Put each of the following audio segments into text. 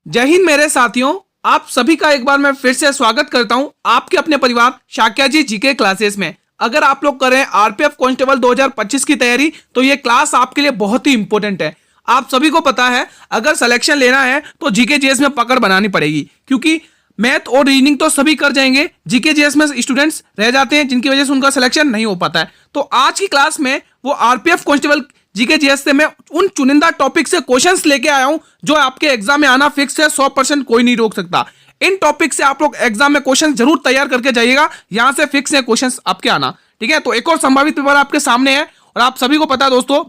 जय हिंद मेरे साथियों, आप सभी का एक बार मैं फिर से स्वागत करता हूं आपके अपने परिवार शाक्या जी जीके क्लासेस में। अगर आप लोग कर रहे हैं आरपीएफ कांस्टेबल 2025 की तैयारी तो ये क्लास आपके लिए बहुत ही इंपॉर्टेंट है। आप सभी को पता है अगर सिलेक्शन लेना है तो जीके जीएस में पकड़ बनानी पड़ेगी, क्योंकि मैथ और रीजनिंग तो सभी कर जाएंगे, जीके जीएस में स्टूडेंट्स रह जाते हैं जिनकी वजह से उनका सिलेक्शन नहीं हो पाता है। तो आज की क्लास में वो आरपीएफ कांस्टेबल जीके जीएस से मैं उन चुनिंदा टॉपिक से क्वेश्चंस लेके आया हूं जो आपके एग्जाम में आना फिक्स है, 100% कोई नहीं रोक सकता। इन टॉपिक से आप लोग एग्जाम में क्वेश्चन जरूर तैयार करके जाइएगा, यहां से फिक्स है क्वेश्चंस आपके आना। ठीक है, तो एक और संभावित पेपर आपके सामने है और आप सभी को पता है दोस्तों,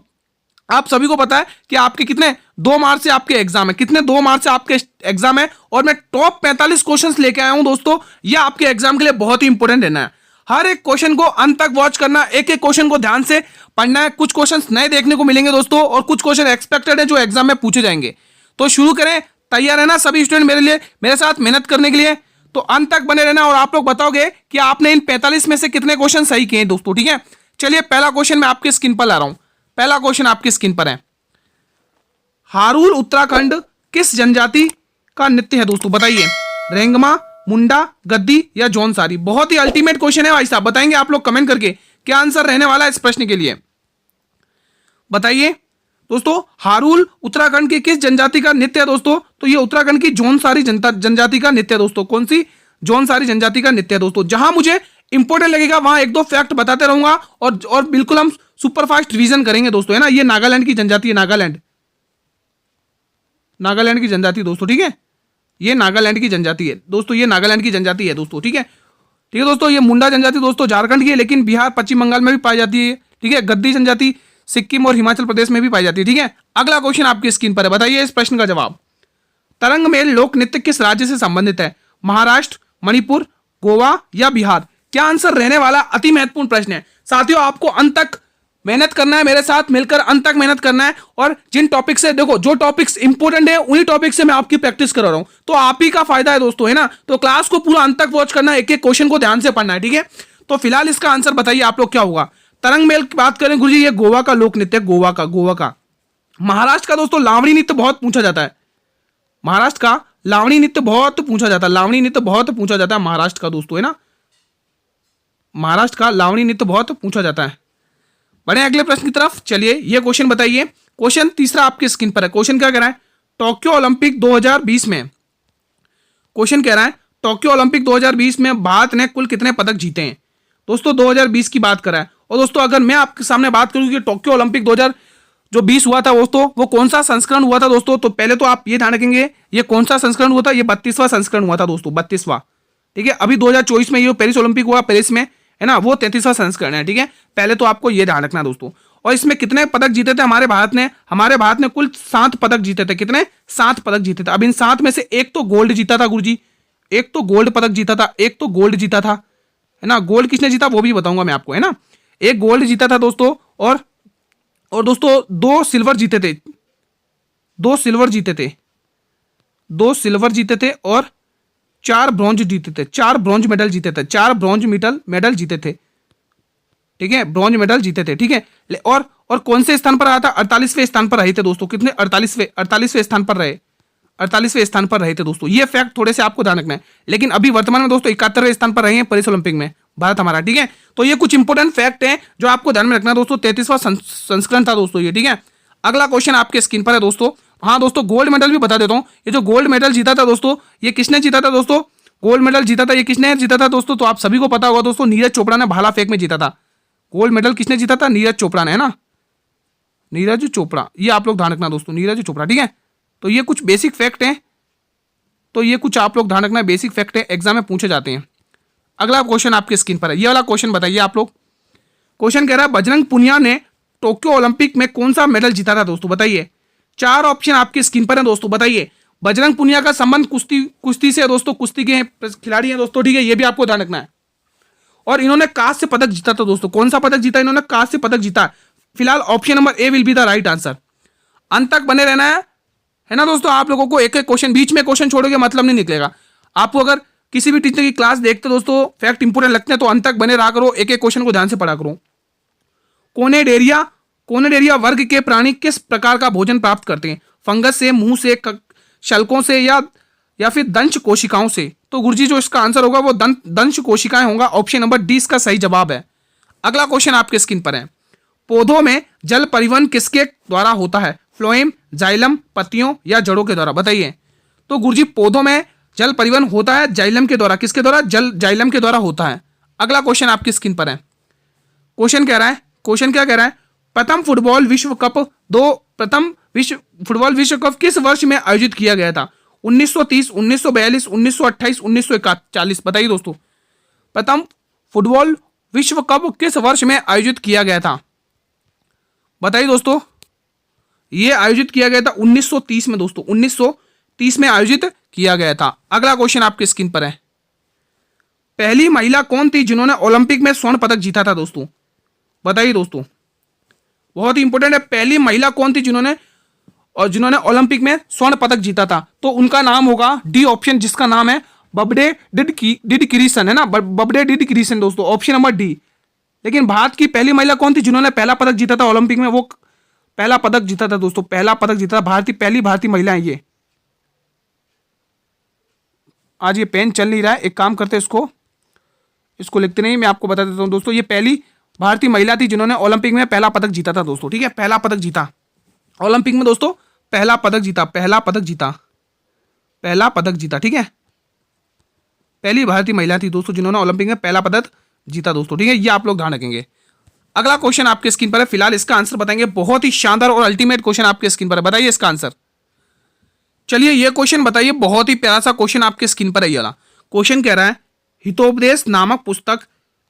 आप सभी को पता है कि आपके कितने 2 मार्च से आपके एग्जाम है, कितने 2 मार्च से आपके एग्जाम है और मैं टॉप 45 क्वेश्चंस लेके आया हूं दोस्तों। यह आपके एग्जाम के लिए बहुत ही इंपॉर्टेंट रहना है। हर एक क्वेश्चन को अंत तक वॉच करना, एक एक क्वेश्चन को ध्यान से पढ़ना है। कुछ क्वेश्चंस नए देखने को मिलेंगे दोस्तों और कुछ क्वेश्चन एक्सपेक्टेड है जो एग्जाम में पूछे जाएंगे। तो शुरू करें, तैयार है ना सभी स्टूडेंट मेरे साथ मेहनत करने के लिए? तो अंत तक बने रहना और आप लोग बताओगे कि आपने इन 45 में से कितने क्वेश्चन सही किए दोस्तों। ठीक है, चलिए पहला क्वेश्चन मैं आपके स्क्रीन पर ला रहा हूं। पहला क्वेश्चन आपकी स्क्रीन पर है, हारूल उत्तराखंड किस जनजाति का नृत्य है दोस्तों? बताइए, रेंगमा, मुंडा, गद्दी या जौनसारी? बहुत ही अल्टीमेट क्वेश्चन है भाई साहब, बताएंगे आप लोग कमेंट करके क्या आंसर रहने वाला है इस प्रश्न के लिए। बताइए दोस्तों, हारूल उत्तराखंड की किस जनजाति का नृत्य है दोस्तों? तो ये उत्तराखंड की जौनसारी जनजाति का नृत्य है दोस्तों। कौन सी? जौनसारी जनजाति का नृत्य है दोस्तों। जहां मुझे इंपॉर्टेंट लगेगा वहां एक दो फैक्ट बताते रहूंगा और बिल्कुल हम सुपर फास्ट रिवीजन करेंगे दोस्तों, है ना। ये नागालैंड की जनजाति है, नागालैंड की जनजाति दोस्तों। ठीक है, ये नागालैंड की जनजाति है दोस्तों, ये नागालैंड की जनजाति है दोस्तों। ठीक है, ठीक है दोस्तों। ये मुंडा जनजाति दोस्तों झारखंड की है, लेकिन बिहार पश्चिम बंगाल में भी पाई जाती है। ठीक है, गद्दी जनजाति सिक्किम और हिमाचल प्रदेश में भी पाई जाती है। ठीक है, अगला क्वेश्चन आपकी स्क्रीन पर है, बताइए इस प्रश्न का जवाब। तरंग मेल लोक नृत्य किस राज्य से संबंधित है? महाराष्ट्र, मणिपुर, गोवा या बिहार? क्या आंसर रहने वाला? अति महत्वपूर्ण प्रश्न है साथियों, आपको अंत तक मेहनत करना है, मेरे साथ मिलकर अंत तक मेहनत करना है। और जिन टॉपिक से देखो, जो टॉपिक्स इंपॉर्टेंट है उन्हीं टॉपिक से मैं आपकी प्रैक्टिस करा रहा हूं, तो आप ही का फायदा है दोस्तों, है ना। तो क्लास को पूरा अंत तक वॉच करना है, एक एक क्वेश्चन को ध्यान से पढ़ना है। ठीक है, तो फिलहाल इसका आंसर बताइए आप लोग क्या होगा। तरंग मेल की बात करें गुरुजी, ये गोवा का लोक नृत्य, गोवा का। महाराष्ट्र का दोस्तों लावणी नृत्य बहुत पूछा जाता है, महाराष्ट्र का लावणी नृत्य बहुत पूछा जाता है, लावणी नृत्य बहुत पूछा जाता है महाराष्ट्र का दोस्तों, है ना। महाराष्ट्र का लावणी नृत्य बहुत पूछा जाता है। बढ़े अगले प्रश्न की तरफ, चलिए ये क्वेश्चन बताइए। क्वेश्चन तीसरा आपकी स्क्रीन पर है। क्वेश्चन क्या कह रहा है? टोक्यो ओलंपिक 2020 में, क्वेश्चन कह रहा है टोक्यो ओलंपिक 2020 में भारत ने कुल कितने पदक जीते हैं दोस्तों? 2020 की बात कर रहा है। और दोस्तों अगर मैं आपके सामने बात करूं कि टोक्यो ओलंपिक 2020 हुआ था दोस्तों, वो कौन सा संस्करण हुआ था दोस्तों? तो पहले तो आप ये ध्यान रखेंगे ये कौन सा संस्करण हुआ था, ये 32वां संस्करण हुआ था दोस्तों, 32वां। ठीक है, अभी 2024 में ये पेरिस ओलंपिक हुआ पेरिस में, है ना, वो 33वां संस्करण है। ठीक है, पहले तो आपको ये ध्यान रखना दोस्तों। और इसमें कितने पदक जीते थे हमारे भारत ने? हमारे भारत ने कुल 7 पदक जीते थे। कितने? 7 पदक जीते थे। अब इन 7 में से एक तो गोल्ड जीता था गुरुजी, एक तो गोल्ड पदक जीता था, एक तो गोल्ड जीता था, है ना। गोल्ड किसने जीता वो भी बताऊंगा मैं आपको, है ना। एक गोल्ड जीता था दोस्तों और दोस्तों 2 सिल्वर जीते थे, 2 सिल्वर जीते थे, 2 सिल्वर जीते थे और 4 ब्रॉन्ज जीते थे, 4 ब्रॉन्ज मेडल जीते थे, 4 ब्रॉन्ज मेडल जीते थे। ठीक है, ब्रॉन्ज मेडल जीते थे। ठीक है, और कौन से स्थान पर आया था? 48वें स्थान पर रहे थे दोस्तों। कितने? 48वें स्थान पर रहे, 48वें स्थान पर रहे थे दोस्तों। ये फैक्ट थोड़े से आपको ध्यान रखना है। लेकिन अभी वर्तमान में दोस्तों 71वें स्थान पर रहे हैं पेरिस ओलंपिक में भारत हमारा। ठीक है, तो ये कुछ इंपोर्टेंट फैक्ट है जो आपको ध्यान में रखना है दोस्तों। 33वां संस्करण था दोस्तों ये। ठीक है, अगला क्वेश्चन आपके स्क्रीन पर है दोस्तों। हाँ दोस्तों, गोल्ड मेडल भी बता देता हूँ। ये जो गोल्ड मेडल जीता था दोस्तों, ये किसने जीता था दोस्तों? गोल्ड मेडल जीता था, ये किसने जीता था दोस्तों? तो आप सभी को पता होगा दोस्तों, नीरज चोपड़ा ने भाला फेंक में जीता था। गोल्ड मेडल किसने जीता था? नीरज चोपड़ा ने, है ना, नीरज चोपड़ा। ये आप लोग ध्यान रखना दोस्तों, नीरज चोपड़ा। ठीक है, तो ये कुछ बेसिक फैक्ट हैं, तो ये कुछ आप लोग ध्यान रखना, बेसिक फैक्ट है, एग्जाम में पूछे जाते हैं। अगला क्वेश्चन आपकी स्क्रीन पर है, ये वाला क्वेश्चन बताइए आप लोग। क्वेश्चन कह रहा है बजरंग पुनिया ने टोक्यो ओलंपिक में कौन सा मेडल जीता था दोस्तों? बताइए। 4 ऑप्शन आपकी स्क्रीन पर है दोस्तों, बताइए। बजरंग पुनिया का संबंध कुश्ती से है दोस्तों, कुश्ती के खिलाड़ी हैं दोस्तों। ठीक है, ये भी आपको ध्यान रखना है। और इन्होंने कांस्य पदक जीता था दोस्तों। कौन सा पदक जीता? इन्होंने कांस्य पदक जीता। फिलहाल option number A will be the right answer. अंत तक बने रहना है ना दोस्तों। आप लोगों को एक एक क्वेश्चन, बीच में क्वेश्चन छोड़ोगे मतलब नहीं निकलेगा। आपको अगर किसी भी टीचर की क्लास देखते दोस्तों फैक्ट इंपोर्टेंट लगते हैं तो अंत तक बने रहा करो, एक एक क्वेश्चन को ध्यान से पढ़ा करो। कोनेडेरिया वर्ग के प्राणी किस प्रकार का भोजन प्राप्त करते हैं? फंगस से, मुंह से, शल्कों से या फिर दंश कोशिकाओं से? तो गुरुजी जो इसका आंसर होगा वो दंश कोशिकाएं होगा। ऑप्शन नंबर डी इसका सही जवाब है। अगला क्वेश्चन आपके स्क्रीन पर है, पौधों में जल परिवहन किसके द्वारा होता है? फ्लोएम, जाइलम, पत्तियों या जड़ों के द्वारा? बताइए। तो गुरुजी पौधों में जल परिवहन होता है जाइलम के द्वारा। किसके द्वारा? जाइलम के द्वारा होता है। अगला क्वेश्चन आपकी स्क्रीन पर है। क्वेश्चन क्या कह रहा है, प्रथम फुटबॉल विश्व कप किस वर्ष में आयोजित किया गया था? 1930, 1942, 1928, 1940? बताइए दोस्तों, प्रथम फुटबॉल विश्व कप किस वर्ष में आयोजित किया गया था? बताइए दोस्तों। ये आयोजित किया गया था 1930 में दोस्तों, 1930 में आयोजित किया गया था। अगला क्वेश्चन आपके स्क्रीन पर है, पहली महिला कौन थी जिन्होंने ओलंपिक में स्वर्ण पदक जीता था? दोस्तों बताइए दोस्तों, बहुत ही इंपॉर्टेंट है। पहली महिला कौन थी जिन्होंने ओलंपिक में स्वर्ण पदक जीता था? तो उनका नाम होगा डी ऑप्शन, जिसका नाम है बब्बे डिडक्रिसन, है ना, बब्बे डिडक्रिसन दोस्तों, ऑप्शन नंबर डी। लेकिन भारत की पहली महिला कौन थी जिन्होंने पहला पदक जीता था ओलंपिक में? वो पहला पदक जीता था दोस्तों, पहला पदक जीता था पहली भारतीय महिला है ये। आज ये पेन चल नहीं रहा है, एक काम करते हैं, इसको लिखते नहीं, मैं आपको बता देता हूं दोस्तों। ये पहली भारतीय महिला थी जिन्होंने ओलंपिक में पहला पदक जीता था दोस्तों, ठीक है, पहला पदक जीता ओलंपिक में दोस्तों, पहला पदक जीता, ठीक है। पहली भारतीय महिला थी दोस्तों जिन्होंने ओलंपिक में पहला पदक जीता दोस्तों, ठीक है, ये आप लोग ध्यान रखेंगे। अगला क्वेश्चन आपके स्क्रीन पर है, फिलहाल इसका आंसर बताएंगे। बहुत ही शानदार और अल्टीमेट क्वेश्चन आपके स्क्रीन पर है, बताइए इसका आंसर। चलिए ये क्वेश्चन बताइए, बहुत ही प्यारा सा क्वेश्चन आपके स्क्रीन पर है। ये वाला क्वेश्चन कह रहा है, हितोपदेश नामक पुस्तक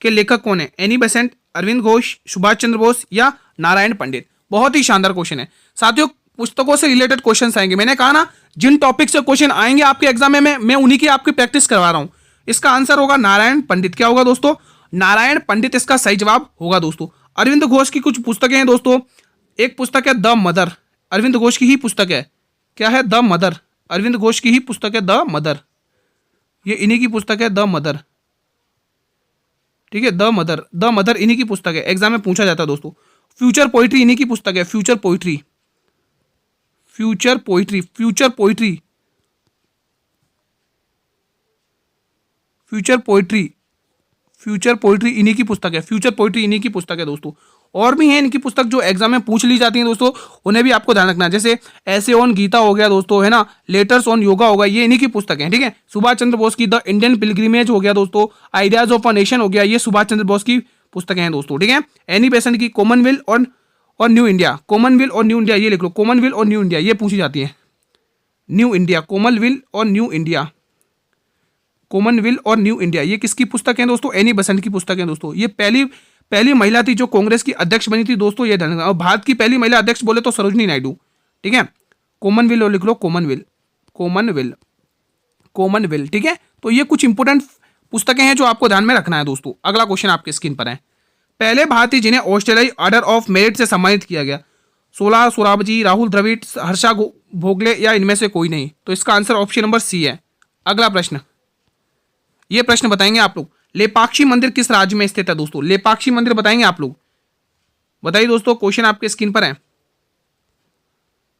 के लेखक कौन है? एनी बेसेंट, अरविंद घोष, सुभाष चंद्र बोस या नारायण पंडित? बहुत ही शानदार क्वेश्चन है साथियों, पुस्तकों से रिलेटेड क्वेश्चन आएंगे। मैंने कहा ना, जिन टॉपिक से क्वेश्चन आएंगे आपके एग्जाम में मैं उन्हीं की आपकी प्रैक्टिस करवा रहा हूं। इसका आंसर होगा नारायण पंडित। क्या होगा दोस्तों? नारायण पंडित इसका सही जवाब होगा दोस्तों। अरविंद घोष की कुछ पुस्तकें हैं दोस्तों, एक पुस्तक है द मदर, अरविंद घोष की ही पुस्तक है। क्या है? द मदर, अरविंद घोष की ही पुस्तक है द मदर, ये इन्हीं की पुस्तक है द मदर, ठीक है, द मदर इन्हीं की पुस्तक है, एग्जाम में पूछा जाता है दोस्तों। फ्यूचर पोइट्री इन्हीं की पुस्तक है, फ्यूचर पोइट्री इन्हीं की पुस्तक है, फ्यूचर पोइट्री इन्हीं की पुस्तक है दोस्तों। और भी हैं इनकी पुस्तक जो एग्जाम में पूछ ली जाती हैं दोस्तों, उन्हें भी आपको ध्यान रखना है। जैसे ऐसे ऑन गीता हो गया दोस्तों, है ना, लेटर्स ऑन योगा होगा, ये इन्हीं की पुस्तक है, ठीक है। सुभाष चंद्र बोस की द इंडियन पिलग्रिमेज हो गया दोस्तों, आइडियाज ऑफ अ नेशन हो गया, ये सुभाष चंद्र बोस की पुस्तकें हैं दोस्तों, ठीक है। एनी बेसेंट की कॉमनवेल्थ और न्यू इंडिया, कॉमनवेल्थ और न्यू इंडिया, ये लिख लो, कॉमनवेल्थ और न्यू इंडिया, ये पूछी जाती है। न्यू इंडिया, कॉमनवेल्थ और न्यू इंडिया, कॉमनवेल्थ और न्यू इंडिया, ये किसकी पुस्तक है दोस्तों? एनी बेसेंट की पुस्तक है दोस्तों। ये पहली महिला थी जो कांग्रेस की अध्यक्ष बनी थी दोस्तों, ये ध्यान रखना। और भारत की पहली महिला अध्यक्ष बोले तो सरोजनी नायडू, ठीक है। कॉमनवेल्थ और लिख लो, कॉमनवेल्थ, ठीक है। तो ये कुछ इंपोर्टेंट पुस्तकें हैं जो आपको ध्यान में रखना है दोस्तों। अगला क्वेश्चन आपके स्क्रीन पर है, पहले भारतीय जिन्हें ऑस्ट्रेलियाई ऑर्डर ऑफ मेरिट से सम्मानित किया गया? 16 सोराबजी, राहुल द्रविड़, हर्षा भोगले या इनमें से कोई नहीं? तो इसका आंसर ऑप्शन नंबर सी है। अगला प्रश्न, ये प्रश्न बताएंगे आप लोग, लेपाक्षी मंदिर किस राज्य में स्थित है दोस्तों? लेपाक्षी मंदिर बताएंगे आप लोग, बताइए दोस्तों, क्वेश्चन आपके स्क्रीन पर है।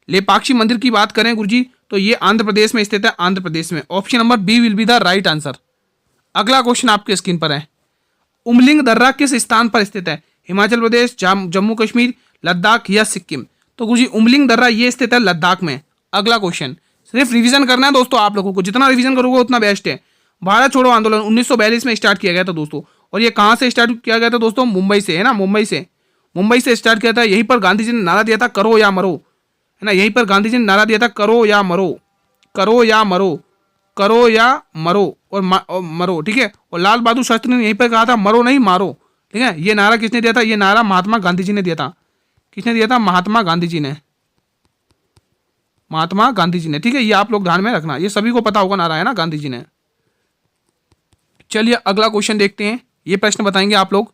लेपाक्षी मंदिर की बात करें गुरुजी तो ये आंध्र प्रदेश में स्थित है, आंध्र प्रदेश में। Option number B will be the right answer. अगला क्वेश्चन आपके स्क्रीन पर है, उमलिंग दर्रा किस स्थान पर स्थित है? हिमाचल प्रदेश, जम्मू कश्मीर, लद्दाख या सिक्किम? तो गुरुजी उमलिंग दर्रा ये स्थित है लद्दाख में। अगला क्वेश्चन, सिर्फ रिवीजन करना है दोस्तों आप लोगों को, जितना रिवीजन करोगे उतना बेस्ट है। भारत छोड़ो आंदोलन 1942 में स्टार्ट किया गया था दोस्तों, और ये कहां से स्टार्ट किया गया था दोस्तों? मुंबई से, है ना, मुंबई से स्टार्ट किया था। यहीं पर गांधी जी ने नारा दिया था, करो या मरो, है ना, यहीं पर गांधी जी ने नारा दिया था, करो या मरो, करो या मरो, करो या मरो और मरो, ठीक है। और लाल बहादुर शास्त्री ने यहीं पर कहा था, मरो नहीं मारो, ठीक है। ये नारा किसने दिया था? ये नारा महात्मा गांधी जी ने दिया था। किसने दिया था? महात्मा गांधी जी ने, महात्मा गांधी जी ने, ठीक है। ये आप लोग ध्यान में रखना, ये सभी को पता होगा नारा, है ना, गांधी जी ने। चलिए अगला क्वेश्चन देखते हैं, ये प्रश्न बताएंगे आप लोग।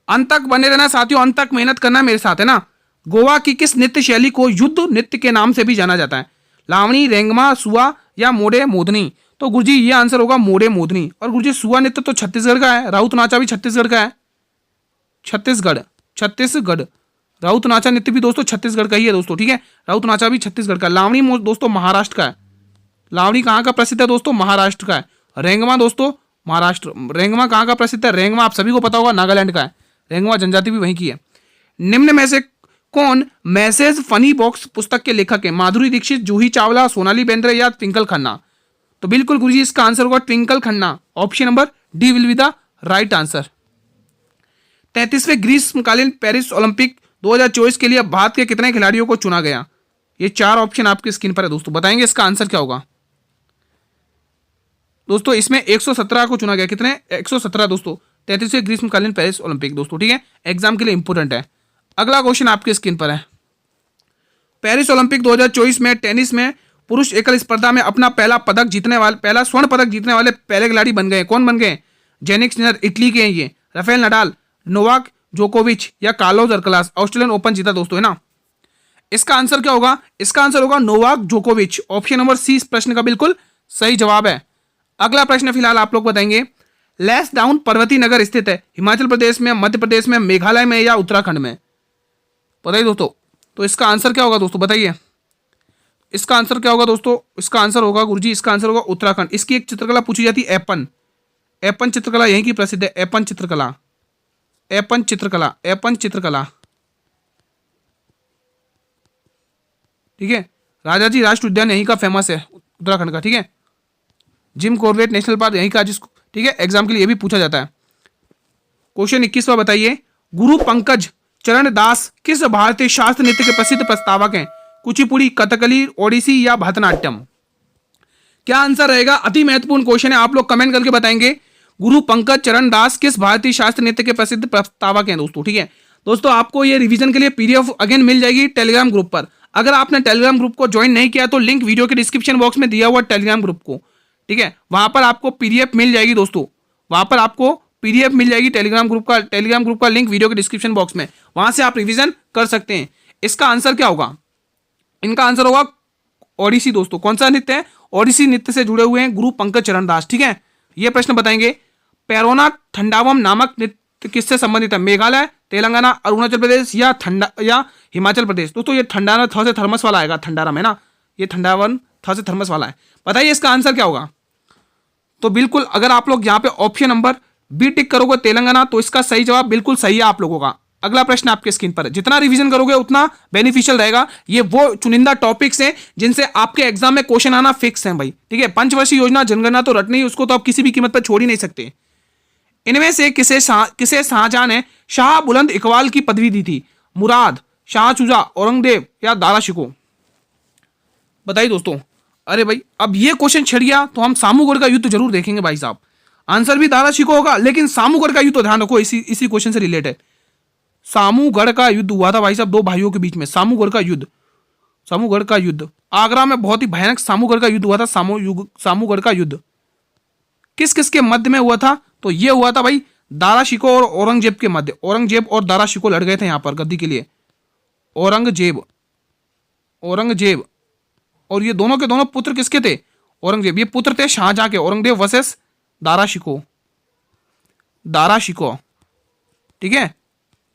अंत तक बने रहना साथियों, अंत तक मेहनत करना मेरे साथ, है ना। गोवा की किस नृत्य शैली को युद्ध नृत्य के नाम से भी जाना जाता है? लावणी, रेंगमा, सुआ या मोड़े मोदनी? तो गुरुजी ये आंसर होगा मोड़े मोदनी। और गुरुजी सुआ नृत्य तो छत्तीसगढ़ का है, राउत नाचा भी छत्तीसगढ़ का है, छत्तीसगढ़ राउत नाचा नृत्य भी दोस्तों छत्तीसगढ़ का ही है दोस्तों, ठीक है। राउत नाचा भी छत्तीसगढ़ का। लावणी दोस्तों महाराष्ट्र का है, लावणी कहाँ का प्रसिद्ध है दोस्तों? महाराष्ट्र का है। रेंगमा दोस्तों महाराष्ट्र। रेंगमा कहाँ का प्रसिद्ध है? रेंगमा आप सभी को पता होगा नागालैंड का है। रेंगमा जनजाति भी वहीं की है। निम्न में से कौन मैसेज फनी बॉक्स पुस्तक के लेखक है? माधुरी दीक्षित, जूही चावला, सोनाली बेंद्रे या ट्विंकल खन्ना? तो बिल्कुल गुरुजी इसका आंसर होगा Twinkle Khanna. Option number D will be the right answer. 33वें ग्रीष्मकालीन पेरिस ओलंपिक 2024 के लिए भारत के कितने खिलाड़ियों को चुना गया? ये 4 ऑप्शन आपकी स्क्रीन पर है दोस्तों, बताएंगे इसका आंसर क्या होगा? दोस्तों इसमें 117 को चुना गया। कितने? 117 दोस्तों। 33वें ग्रीष्मकालीन पेरिस ओलंपिक दोस्तों, ठीक है, एग्जाम के लिए इंपोर्टेंट है। अगला क्वेश्चन आपकी स्क्रीन पर है। पेरिस ओलंपिक 2024 में टेनिस में पुरुष एकल स्पर्धा में अपना पहला स्वर्ण पदक जीतने वाले पहले खिलाड़ी बन गए। कौन बन गए? जेनिक सिनर इटली के हैं ये, राफेल नडाल, नोवाक जोकोविच या कार्लोस अल्काराज। ऑस्ट्रेलियन ओपन जीता दोस्तों, है ना। इसका आंसर क्या होगा? इसका आंसर होगा नोवाक जोकोविच। ऑप्शन नंबर सी इस प्रश्न का बिल्कुल सही जवाब है। अगला प्रश्न फिलहाल आप लोग बताएंगे। लेस डाउन पर्वतीय नगर स्थित है हिमाचल प्रदेश में, मध्य प्रदेश में, मेघालय में या उत्तराखंड में? बताइए दोस्तों। तो इसका आंसर क्या होगा दोस्तों, बताइए इसका आंसर क्या होगा दोस्तों? इसका आंसर होगा गुरुजी, इसका आंसर होगा उत्तराखंड। इसकी एक चित्रकला पूछी जाती है, एपन। एपन चित्रकला यहीं की प्रसिद्ध है। एपन चित्रकला, एपन चित्रकला, एपन चित्रकला, ठीक है। राजाजी राष्ट्रीय उद्यान यहीं का फेमस है, उत्तराखंड का, ठीक है। जिम कॉर्बेट नेशनल पार्क यहीं का, जिसको, ठीक है, एग्जाम के लिए भी पूछा जाता है। क्वेश्चन 21वां बताइए। गुरु पंकज चरण दास किस भारतीय शास्त्र नृत्य के प्रसिद्ध प्रस्तावक हैं? कुचिपुड़ी, कथकली, ओडिसी या भरतनाट्यम? क्या आंसर रहेगा? अति महत्वपूर्ण क्वेश्चन है, आप लोग कमेंट करके बताएंगे। गुरु पंकज चरण दास किस भारतीय शास्त्र नृत्य के प्रसिद्ध प्रस्तावक हैं दोस्तों, ठीक है। दोस्तों आपको ये रिवीजन के लिए पीडीएफ अगेन मिल जाएगी टेलीग्राम ग्रुप पर। अगर आपने टेलीग्राम ग्रुप को ज्वाइन नहीं किया तो लिंक वीडियो के डिस्क्रिप्शन बॉक्स में दिया हुआ टेलीग्राम ग्रुप को, ठीक है, वहां पर आपको पीडीएफ मिल जाएगी दोस्तों। वहां पर आपको पीडीएफ मिल जाएगी टेलीग्राम ग्रुप का लिंक वीडियो के डिस्क्रिप्शन बॉक्स में, वहां से आप रिवीजन कर सकते हैं। इसका आंसर क्या होगा? इनका आंसर होगा ओडिसी दोस्तों। कौन सा नृत्य है? ओडिसी नृत्य से जुड़े हुए हैं गुरु पंकज चरण दास, ठीक है। ये प्रश्न बताएंगे। पैरोना ठंडावम नामक नृत्य किससे संबंधित है? मेघालय, तेलंगाना, अरुणाचल प्रदेश या हिमाचल प्रदेश? दोस्तों ये ठंडाना थ से थर्मस वाला आएगा, ठंडारा में ना, ये ठंडावन थ से थर्मस वाला है। बताइए इसका आंसर क्या होगा? तो बिल्कुल अगर आप लोग यहाँ पे ऑप्शन नंबर बी टिक करोगे तेलंगाना, तो इसका सही जवाब बिल्कुल सही है आप लोगों का। अगला प्रश्न आपके स्क्रीन पर है। जितना रिवीजन करोगे उतना बेनिफिशियल रहेगा। ये वो चुनिंदा टॉपिक्स हैं जिनसे आपके एग्जाम में क्वेश्चन आना फिक्स है भाई, ठीक है। पंचवर्षीय योजना जनगणना तो रटनी, उसको तो आप किसी भी कीमत पर छोड़ ही नहीं सकते। इनमें से किसे शाहजहां ने शाह बुलंद इकबाल की पदवी दी थी? मुराद, शाह शुजा, औरंगजेब या दारा शिकोह? बताइए दोस्तों। अरे भाई अब ये क्वेश्चन छिड़ गया तो हम सामूगढ़ का युद्ध जरूर देखेंगे भाई साहब। आंसर भी दारा शिकोह होगा, लेकिन सामूगढ़ का युद्ध तो ध्यान रखो, इसी क्वेश्चन से रिलेटेड। सामूगढ़ का युद्ध हुआ था भाई साहब दो भाइयों के बीच में। सामूगढ़ का युद्ध आगरा में बहुत ही भयानक सामूगढ़ का युद्ध हुआ था। सामूगढ़ का युद्ध किस किस के मध्य में हुआ था? तो ये हुआ था भाई दारा शिकोह और औरंगजेब के मध्य। औरंगजेब और दारा शिकोह लड़ गए थे यहां पर गद्दी के लिए। औरंगजेब और ये दोनों के दोनों पुत्र किसके थे? औरंगजेब। ये पुत्र थे शाहजहां के। औरंगजेब वर्सेस दारा शिकोह, ठीक है,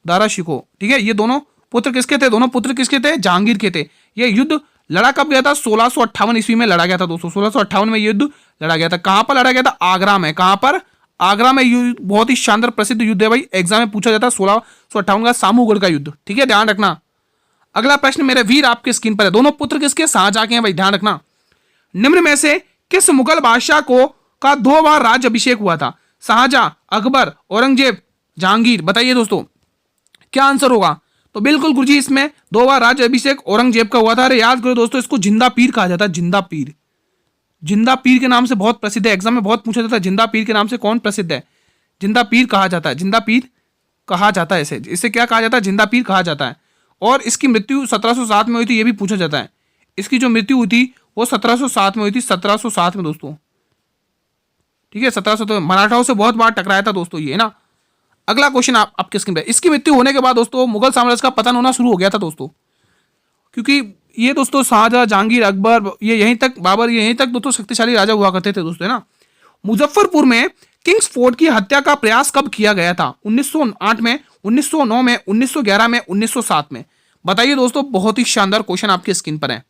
दारा शिकोह, ठीक है। ये दोनों पुत्र किसके थे? दोनों पुत्र किसके थे? जहांगीर के थे। ये युद्ध लड़ा कब गया था? 1658 ईस्वी में लड़ा गया था दोस्तों। 1658 में युद्ध लड़ा गया था। कहां पर लड़ा गया था? आगरा में। कहां पर? आगरा में। युद्ध बहुत ही शानदार प्रसिद्ध युद्ध है भाई, एग्जाम में पूछा जाता है। 1658 का सामूगढ़ का युद्ध, ठीक है, ध्यान रखना। अगला प्रश्न मेरे वीर आपके स्क्रीन पर है। दोनों पुत्र किसके? शाहजहां के हैं भाई, ध्यान रखना। निम्न में से किस मुगल बादशाह का 2 बार राज्य अभिषेक हुआ था? शाहजहां, अकबर, औरंगजेब, जहांगीर? बताइए दोस्तों क्या आंसर होगा? तो बिल्कुल गुरुजी इसमें 2 बार राज्य अभिषेक औरंगजेब का हुआ था। अरे याद करो दोस्तों, इसको जिंदा पीर कहा जाता है। जिंदा पीर के नाम से बहुत प्रसिद्ध है, एग्जाम में बहुत पूछा जाता है। जिंदा पीर के नाम से कौन प्रसिद्ध है? जिंदा पीर कहा जाता है। जिंदा पीर कहा जाता है इसे क्या कहा जाता है? जिंदा पीर कहा जाता है। और इसकी मृत्यु 1707 में हुई थी, ये भी पूछा जाता है। इसकी जो मृत्यु हुई थी वो 1707 में हुई थी, 1707 में दोस्तों, ठीक है। 1700 तो मराठाओं से बहुत बार टकराया था दोस्तों ये ना। अगला क्वेश्चन आपके स्क्रीन पे। इसकी मृत्यु होने के बाद दोस्तों मुगल साम्राज्य का पतन होना शुरू हो गया था दोस्तों, क्योंकि ये दोस्तों शाहजहां, जहांगीर, अकबर, ये यहीं तक, बाबर, ये यहीं तक दोस्तों शक्तिशाली राजा हुआ करते थे दोस्तों, है ना। मुजफ्फरपुर में किंग्स फोर्ट की हत्या का प्रयास कब किया गया था? 1908 में, 1909 में, 1911 में, 1907 में? बताइए दोस्तों। बहुत ही शानदार क्वेश्चन आपकी स्क्रीन पर है।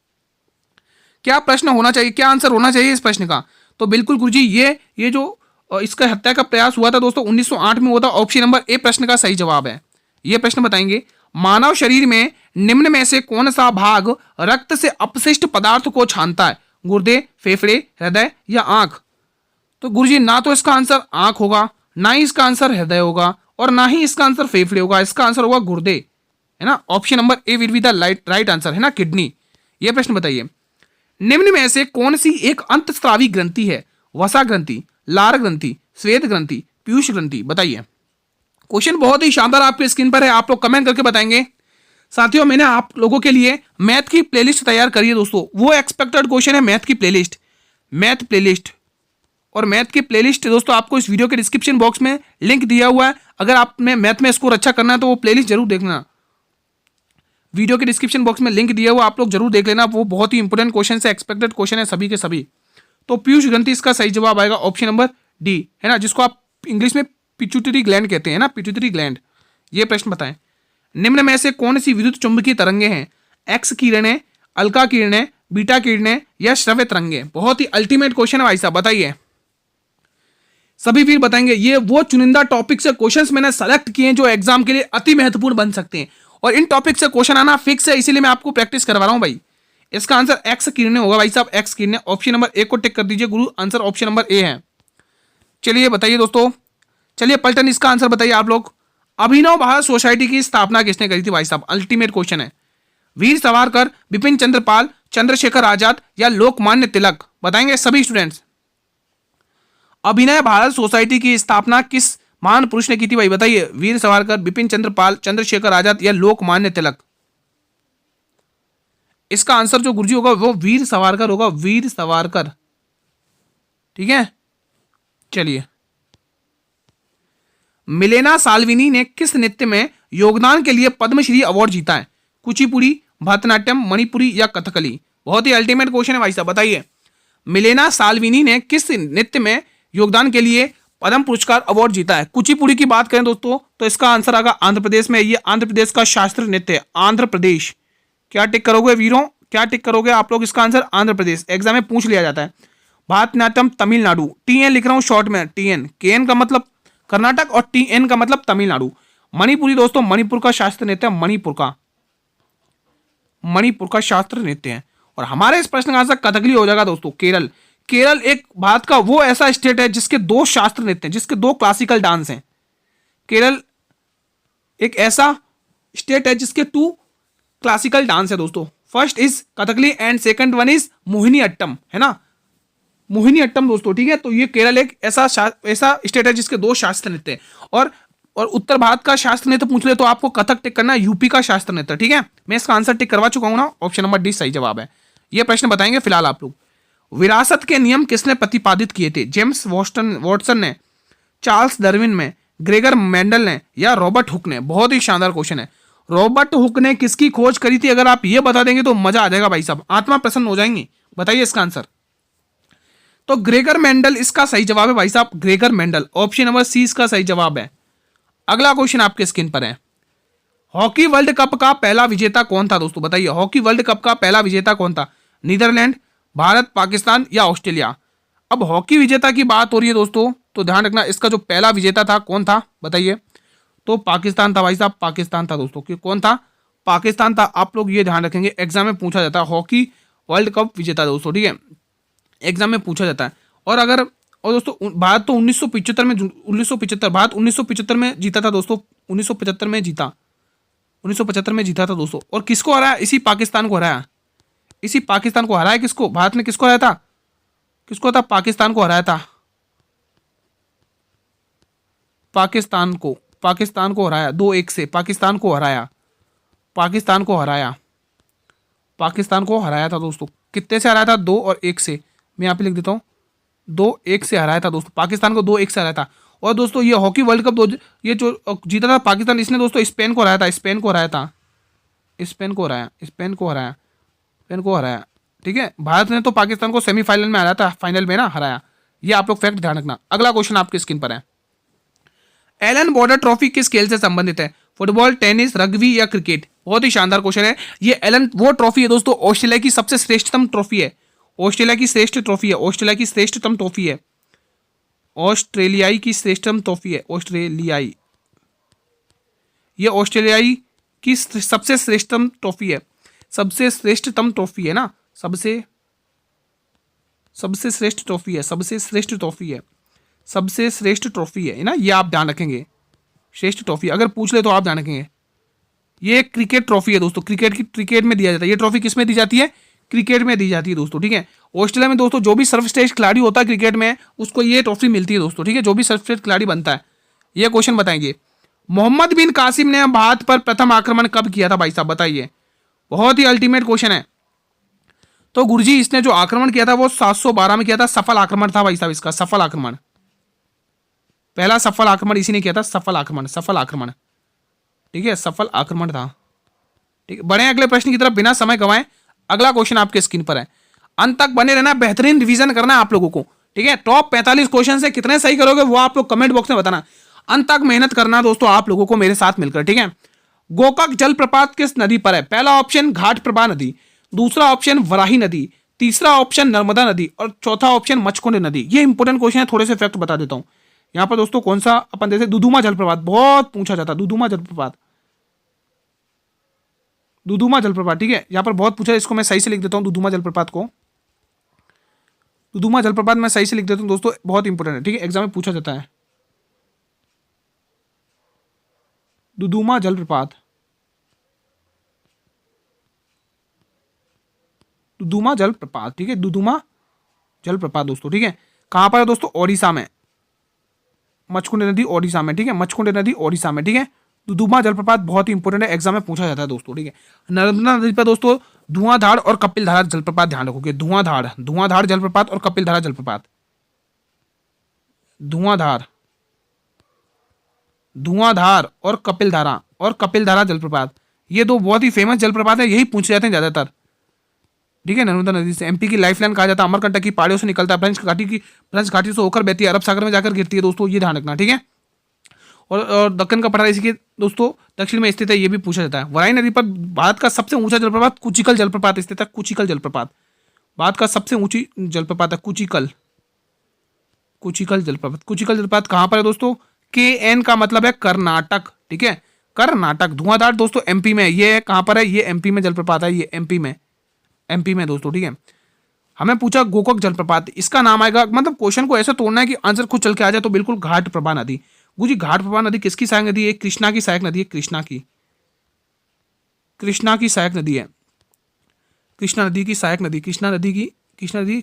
क्या प्रश्न होना चाहिए, क्या आंसर होना चाहिए इस प्रश्न का? तो बिल्कुल गुरुजी ये जो इसका हत्या का प्रयास हुआ था दोस्तों 1908 में हुआ था। ऑप्शन नंबर ए प्रश्न का सही जवाब है। ये प्रश्न बताएंगे, मानव शरीर में निम्न में से कौन सा भाग रक्त से अपशिष्ट पदार्थ को छानता है? गुर्दे, फेफड़े, हृदय या आंख? तो गुरुजी ना तो इसका आंसर आंख होगा, ना ही इसका आंसर हृदय होगा, और ना ही इसका आंसर फेफड़े होगा। इसका आंसर होगा गुर्दे, है ना। Option number A will be the right answer, है ना, किडनी। ये प्रश्न बताइए, निम्न में से कौन सी एक अंतस्रावी ग्रंथि है? वसा ग्रंथि, लार ग्रंथि, श्वेत ग्रंथि, पीयूष ग्रंथि? बताइए। क्वेश्चन बहुत ही शानदार आपके स्क्रीन पर है, आप लोग कमेंट करके बताएंगे। साथियों, मैंने आप लोगों के लिए मैथ की प्लेलिस्ट तैयार करी है दोस्तों। वो एक्सपेक्टेड क्वेश्चन है मैथ की प्लेलिस्ट, मैथ प्लेलिस्ट। और मैथ की प्लेलिस्ट दोस्तों आपको इस वीडियो के डिस्क्रिप्शन बॉक्स में लिंक दिया हुआ है। अगर आपने मैथ में स्कोर अच्छा करना है तो वो प्लेलिस्ट जरूर देखना। वीडियो के डिस्क्रिप्शन बॉक्स में लिंक दिया हुआ, आप लोग जरूर देख लेना। वो बहुत ही इंपॉर्टेंट क्वेश्चन है, एक्सपेक्टेड क्वेश्चन है सभी के सभी। तो पीयूष ग्रंथि इसका सही जवाब आएगा, ऑप्शन नंबर डी, है ना, जिसको आप इंग्लिश में पिट्यूटरी ग्लैंड कहते हैं ना, पिट्यूटरी ग्लैंड। ये प्रश्न बताएं, निम्न में से कौन सी विद्युत चुंबकीय तरंगे हैं? एक्स किरणें, अल्का किरणें, बीटा किरणें या श्रव्य तरंगे? बहुत ही अल्टीमेट क्वेश्चन है भाई साहब, बताइए। सभी फिर बताएंगे। ये वो चुनिंदा टॉपिक से क्वेश्चंस मैंने सेलेक्ट किए हैं जो एग्जाम के लिए अति महत्वपूर्ण बन सकते हैं, और इन टॉपिक से क्वेश्चन आना फिक्स है, इसीलिए मैं आपको प्रैक्टिस करवा रहा हूं भाई। इसका आंसर एक्स किरणें होगा भाई साहब, एक्स किरणें। ऑप्शन नंबर ए को टिक कर दीजिए गुरु, आंसर ऑप्शन नंबर ए है। चलिए बताइए दोस्तों, चलिए पलटन इसका आंसर बताइए आप लोग। अभिनव भारत सोसाइटी की स्थापना किसने करी थी भाई साहब? अल्टीमेट क्वेश्चन है। वीर सावरकर, बिपिन चंद्रपाल, चंद्रशेखर आजाद या लोकमान्य तिलक? बताएंगे सभी स्टूडेंट्स। अभिनव भारत सोसाइटी की स्थापना किस महान पुरुष ने की थी भाई? बताइए। वीर सावरकर, बिपिन चंद्रपाल, चंद्रशेखर आजाद या लोकमान्य तिलक? इसका आंसर जो गुरुजी होगा वो वीर सावरकर होगा, वीर सावरकर। ठीक है, चलिए। मिलेना साल्विनी ने किस नृत्य में योगदान के लिए पद्मश्री अवार्ड जीता है? कुचिपुड़ी, भरतनाट्यम, मणिपुरी या कथकली? बहुत ही अल्टीमेट क्वेश्चन है भाई साहब, बताइए। मिलेना साल्विनी ने किस नृत्य में योगदान के लिए पद्म पुरस्कार अवार्ड जीता है? कुचिपुड़ी की बात करें दोस्तों तो इसका आंसर आएगा आंध्र प्रदेश में। ये आंध्र प्रदेश का शास्त्रीय नृत्य है, आंध्र प्रदेश। क्या टिक करोगे वीरों, क्या टिक करोगे आप लोग? इसका आंसर आंध्र प्रदेश, एग्जाम में पूछ लिया जाता है। भारतनाट्यम तमिलनाडु, टीएन लिख रहा हूं शॉर्ट में, टीएन, केएन का मतलब कर्नाटक और टीएन का मतलब तमिलनाडु। मणिपुरी दोस्तों मणिपुर का शास्त्रीय नृत्य, मणिपुर का शास्त्रीय नृत्य है। और हमारे इस प्रश्न का आंसर कथकली हो जाएगा दोस्तों, केरल। केरल एक भारत का वो ऐसा स्टेट है जिसके दो शास्त्रीय नृत्य हैं, जिसके दो क्लासिकल डांस हैं। केरल एक ऐसा स्टेट है जिसके टू क्लासिकल डांस है दोस्तों। First is Kathakali and second one is Mohiniyattam, है ना, मोहिनी अट्टम दोस्तों। ठीक है, तो ये केरल एक ऐसा स्टेट है जिसके दो शास्त्रीय नृत्य है। और उत्तर भारत का शास्त्रीय नृत्य पूछ ले तो आपको कथक टिक करना है, यूपी का शास्त्रीय नृत्य। ठीक है, मैं इसका आंसर टिक करवा चुका हूं ना, ऑप्शन नंबर डी सही जवाब है। ये प्रश्न बताएंगे फिलहाल आप लोग। विरासत के नियम किसने प्रतिपादित किए थे? जेम्स वॉटसन ने, चार्ल्स डार्विन ने, ग्रेगर मेंडल ने या रॉबर्ट हुक ने? बहुत ही शानदार क्वेश्चन है। रॉबर्ट हुक ने किसकी खोज करी थी? अगर आप ये बता देंगे तो मजा आ जाएगा भाई साहब, आत्मा प्रसन्न हो जाएंगी। बताइए इसका आंसर। तो ग्रेगर मेंडल इसका सही जवाब है भाई साहब, Gregor Mendel. Option number C इसका सही जवाब है। अगला क्वेश्चन आपके स्क्रीन पर है। हॉकी वर्ल्ड कप का पहला विजेता कौन था दोस्तों? बताइए, हॉकी वर्ल्ड कप का पहला विजेता कौन था? नीदरलैंड, भारत, पाकिस्तान या ऑस्ट्रेलिया? अब हॉकी विजेता की बात हो रही है दोस्तों, तो ध्यान रखना इसका जो पहला विजेता था कौन था? बताइए। तो पाकिस्तान था भाई साहब, पाकिस्तान था दोस्तों। कि कौन था? पाकिस्तान था। आप लोग ये ध्यान रखेंगे, एग्जाम में पूछा जाता है हॉकी वर्ल्ड कप विजेता दोस्तों। ठीक है, एग्जाम में पूछा जाता है। और दोस्तों भारत तो 1975 में, 1975 भारत 1975 में जीता था दोस्तों, 1975 में जीता, 1975 में जीता था दोस्तों। और किसको हराया? इसी पाकिस्तान को हराया, इसी पाकिस्तान को हराया। किसको? भारत ने किसको हराया था? किसको था? पाकिस्तान को हराया था, पाकिस्तान को हराया 2-1 से, पाकिस्तान को हराया था दोस्तों। कितने से हराया था? 2 और 1 से। मैं यहाँ पे लिख देता हूँ, 2-1 से हराया था दोस्तों, पाकिस्तान को 2-1 से हराया था। और दोस्तों ये हॉकी वर्ल्ड कप ये जो जीता था पाकिस्तान, इसने दोस्तों स्पेन को हराया। ठीक है, भारत ने तो पाकिस्तान को सेमीफाइनल में हराया था, फाइनल में ना हराया। ये आप लोग फैक्ट ध्यान रखना। अगला क्वेश्चन आपकी स्क्रीन पर है। एलन बॉर्डर ट्रॉफी किस खेल से संबंधित है? फुटबॉल, टेनिस, रग्बी या क्रिकेट? बहुत ही शानदार क्वेश्चन है। ये एलन वो ट्रॉफी है दोस्तों, ऑस्ट्रेलिया की सबसे श्रेष्ठतम ट्रॉफी है। ऑस्ट्रेलिया की श्रेष्ठ ट्रॉफी है, ऑस्ट्रेलिया की श्रेष्ठतम ट्रॉफी है, ऑस्ट्रेलियाई की श्रेष्ठतम ट्रॉफी है, ऑस्ट्रेलियाई, ये ऑस्ट्रेलियाई की सबसे श्रेष्ठतम ट्रॉफी है, सबसे श्रेष्ठतम ट्रॉफी है ना, सबसे श्रेष्ठ ट्रॉफी है, सबसे श्रेष्ठ ट्रॉफी है, सबसे श्रेष्ठ ट्रॉफी है ना, ये आप ध्यान रखेंगे। श्रेष्ठ ट्रॉफी अगर पूछ ले तो आप ध्यान रखेंगे। ये क्रिकेट ट्रॉफी है दोस्तों, क्रिकेट में दिया जाता है। ये ट्रॉफी किस में दी जाती है? क्रिकेट में दी जाती है दोस्तों, ठीक है। ऑस्ट्रेलिया में दोस्तों जो भी सर्वश्रेष्ठ खिलाड़ी होता है क्रिकेट में, उसको ये ट्रॉफी मिलती है दोस्तों, ठीक है, जो भी सर्वश्रेष्ठ खिलाड़ी बनता है। ये क्वेश्चन बताएंगे, मोहम्मद बिन कासिम ने भारत पर प्रथम आक्रमण कब किया था भाई साहब, बताइए। बहुत ही अल्टीमेट क्वेश्चन है। तो गुरुजी इसने जो आक्रमण किया था वो 712 में किया था, सफल आक्रमण था भाई साहब इसका, सफल आक्रमण, पहला सफल आक्रमण इसी ने किया था, सफल आक्रमण, सफल आक्रमण, ठीक है, सफल आक्रमण था, ठीक है। बढ़े अगले प्रश्न की तरफ बिना समय गंवाए। अगला क्वेश्चन आपके स्क्रीन पर है, अंत तक बने रहना, बेहतरीन रिवीजन करना है आप लोगों को, ठीक है। टॉप 45 क्वेश्चन से कितने सही करोगे वो आप लोग कमेंट बॉक्स में बताना। अंत तक मेहनत करना दोस्तों आप लोगों को मेरे साथ मिलकर, ठीक है। गोकाक जलप्रपात किस नदी पर है? पहला ऑप्शन घाटप्रभा नदी, दूसरा ऑप्शन वराही नदी, तीसरा ऑप्शन नर्मदा नदी और चौथा ऑप्शन मचकुंड नदी। ये इंपॉर्टेंट क्वेश्चन है, थोड़े से फैक्ट बता देता हूं। यहां पर दोस्तों कौन सा अपन जैसे दुधुमा जलप्रपात बहुत पूछा जाता है, दुधुमा जलप्रपात, दुधुमा जलप्रपात, ठीक है, यहां पर बहुत पूछा है, इसको मैं सही से लिख देता हूं, दुधुमा जलप्रपात को, दुधुमा जलप्रपात मैं सही से लिख देता हूं दोस्तों, बहुत इंपॉर्टेंट है, ठीक है, एग्जाम में पूछा जाता है। दुधुमा जलप्रपात, दुधुमा जलप्रपात, ठीक है, दुधुमा जलप्रपात दोस्तों, ठीक है। कहां पर है दोस्तों? ओडिशा में, मचकुंड नदी ओडिशा में, ठीक है, मचकुंड नदी ओडिशा में, ठीक है। दुधुमा जलप्रपात बहुत ही इंपॉर्टेंट है, एग्जाम में पूछा जाता है दोस्तों, ठीक है। नर्मदा नदी पर दोस्तों धुआंधार और कपिलधारा जलप्रपात, ध्यान रखोगे, धुआंधार जलप्रपात और कपिलधारा जलप्रपात, धुआंधार और कपिलधारा जलप्रपात, ये दो बहुत ही फेमस जलप्रपात है, यही पूछे जाते हैं ज्यादातर, ठीक है। नर्मदा नदी से एमपी की लाइफलाइन कहा जाता है, अमरकंटक की पहाड़ियों से निकलता है, फ्रेंच घाटी से होकर बहती है, अरब सागर में जाकर गिरती है दोस्तों, ये ध्यान रखना, ठीक है। और दक्कन का पठार इसी के दोस्तों दक्षिण में स्थित है, ये भी पूछा जाता है। वराई नदी पर भारत का सबसे ऊंचा जलप्रपात कुचिकल जलप्रपात स्थित है, कुचिकल जलप्रपात, भारत का सबसे ऊंची जलप्रपात है कुचिकल जलप्रपात। कुचिकल जलप्रपात कहां पर है दोस्तों? KN का मतलब है कर्नाटक, ठीक है, कर्नाटक। धुआंधार दोस्तों एमपी में, ये कहां पर है? ये एमपी में जलप्रपात है, ये एमपी में दोस्तों, ठीक है। हमें पूछा गोकाक जलप्रपात, इसका नाम आएगा, मतलब क्वेश्चन को ऐसे तोड़ना है कि आंसर खुद चल के आ जाए, तो बिल्कुल घाटप्रभा नदी। गुरुजी घाटप्रभा नदी किसकी सहायक नदी है? कृष्णा की सहायक नदी है, कृष्णा की सहायक नदी है, कृष्णा नदी की सहायक नदी, कृष्णा नदी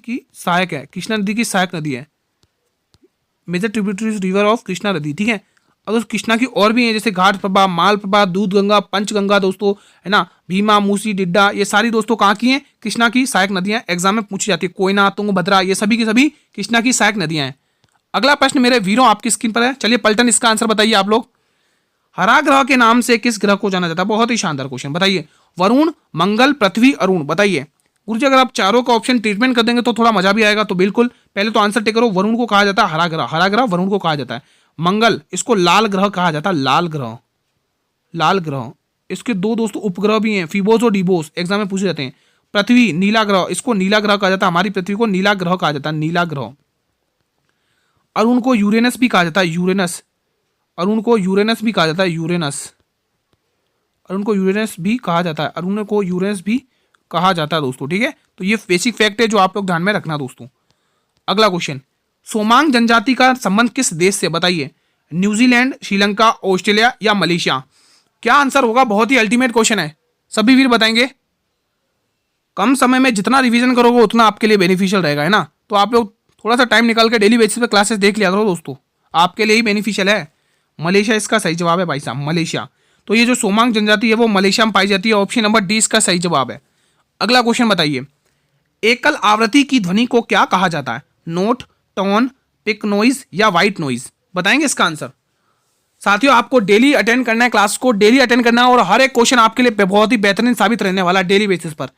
की सहायक नदी है, major tributaries river of Krishna नदी, ठीक है। अगर कृष्णा की और भी है जैसे घाटप्रभा, मालप्रभा, दूध गंगा, पंचगंगा दोस्तों, है ना, भीमा, मूसी, डिड्डा, ये सारी दोस्तों कहाँ की हैं? कृष्णा की सहायक नदियां, एग्जाम में पूछी जाती है। कोयना, तुंगभद्रा, ये सभी की सभी कृष्णा की सहायक नदियां हैं। अगला प्रश्न मेरे वीरों आपकी स्क्रीन पर है, चलिए पलटन इसका आंसर बताइए आप लोग। हरा ग्रह के नाम से किस ग्रह को जाना जाता है? बहुत ही शानदार क्वेश्चन, बताइए। वरुण, मंगल, पृथ्वी, अरुण, बताइए। गुरुजी अगर आप चारों का ऑप्शन ट्रीटमेंट कर देंगे तो थोड़ा मजा भी आएगा, तो बिल्कुल पहले तो आंसर टेक करो। वरुण को कहा जाता है हरा ग्रह, वरुण को कहा जाता है। मंगल, इसको लाल ग्रह कहा जाता है, लाल ग्रह। इसके दो दोस्तों उपग्रह भी हैं, फीबोस और डीबोस, एग्जाम में पूछे जाते हैं। पृथ्वी, नीला ग्रह, इसको नीला ग्रह कहा जाता है, हमारी पृथ्वी को नीला ग्रह कहा जाता है, नीला ग्रह। अरुण को यूरेनस भी कहा जाता है, अरुण को यूरेनस भी कहा जाता है, दोस्तों, ठीक है। तो ये बेसिक फैक्ट है जो आप लोग ध्यान में रखना दोस्तों। अगला क्वेश्चन, सोमांग जनजाति का संबंध किस देश से? बताइए। न्यूजीलैंड, श्रीलंका, ऑस्ट्रेलिया या मलेशिया? क्या आंसर होगा? बहुत ही अल्टीमेट क्वेश्चन है, सभी वीर बताएंगे। कम समय में जितना रिवीजन करोगे उतना आपके लिए बेनिफिशियल रहेगा, है ना। तो आप लोग थोड़ा सा टाइम निकाल के डेली बेसिस पे क्लासेस देख लिया करो दोस्तों, आपके लिए ही बेनिफिशियल है। मलेशिया इसका सही जवाब है भाई साहब, मलेशिया। तो ये जो सोमांग जनजाति है वो मलेशिया में पाई जाती है, ऑप्शन नंबर डी इसका सही जवाब है। अगला क्वेश्चन बताइए, एकल आवृत्ति की ध्वनि को क्या कहा जाता है? नोट, टोन, पिक नॉइज या वाइट नॉइज? बताएंगे इसका आंसर। साथियों आपको डेली अटेंड करना है, क्लास को डेली अटेंड करना है, और हर एक क्वेश्चन आपके लिए बहुत ही बेहतरीन साबित रहने वाला है डेली बेसिस पर।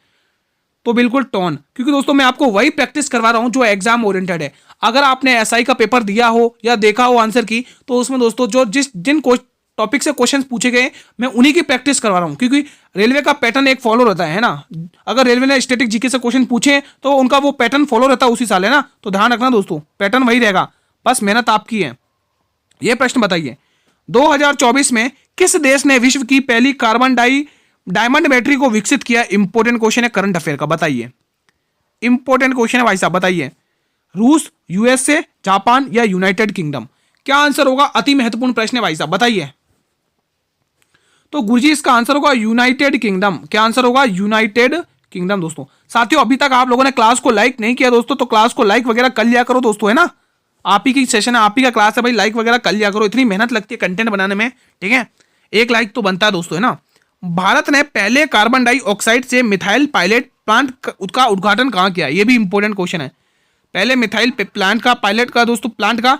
तो बिल्कुल टोन, क्योंकि दोस्तों मैं आपको वही प्रैक्टिस करवा रहा हूं जो एग्जाम ओरिएंटेड है। अगर आपने एसआई का पेपर दिया हो या देखा हो आंसर की, तो उसमें दोस्तों जो जिन टॉपिक से क्वेश्चंस पूछे गए मैं उन्हीं की प्रैक्टिस करवा रहा हूं, क्योंकि रेलवे का पैटर्न एक फॉलो रहता है ना। अगर रेलवे ने स्टैटिक जीके से क्वेश्चन पूछे तो उनका वो पैटर्न फॉलो रहता है उसी साल, है ना। तो ध्यान रखना दोस्तों, पैटर्न वही रहेगा, बस मेहनत आपकी है। ये प्रश्न बताइए, 2024 में किस देश ने विश्व की पहली कार्बन डायमंड बैटरी को विकसित किया? इंपॉर्टेंट क्वेश्चन है करंट अफेयर का, बताइए। इंपॉर्टेंट क्वेश्चन है भाई साहब, बताइए। रूस, यूएसए, जापान या यूनाइटेड किंगडम? क्या आंसर होगा? अति महत्वपूर्ण प्रश्न है भाई साहब, बताइए। तो गुरुजी इसका आंसर होगा यूनाइटेड किंगडम। क्या आंसर होगा? United kingdom. दोस्तों साथियों, अभी तक आप लोगों ने क्लास को लाइक नहीं किया दोस्तों, तो क्लास को लाइक वगैरह कर लिया करो दोस्तों, है ना। आप ही की सेशन है, आप ही का क्लास है भाई, लाइक वगैरह कर लिया करो, इतनी मेहनत लगती है कंटेंट बनाने में, ठीक है। एक लाइक तो बनता है दोस्तों, है ना। भारत ने पहले कार्बन डाइऑक्साइड से मिथाइल पायलट प्लांट का उद्घाटन कहां किया? यह भी इंपॉर्टेंट क्वेश्चन है। पहले मिथाइल प्लांट का, पायलट का दोस्तों, प्लांट का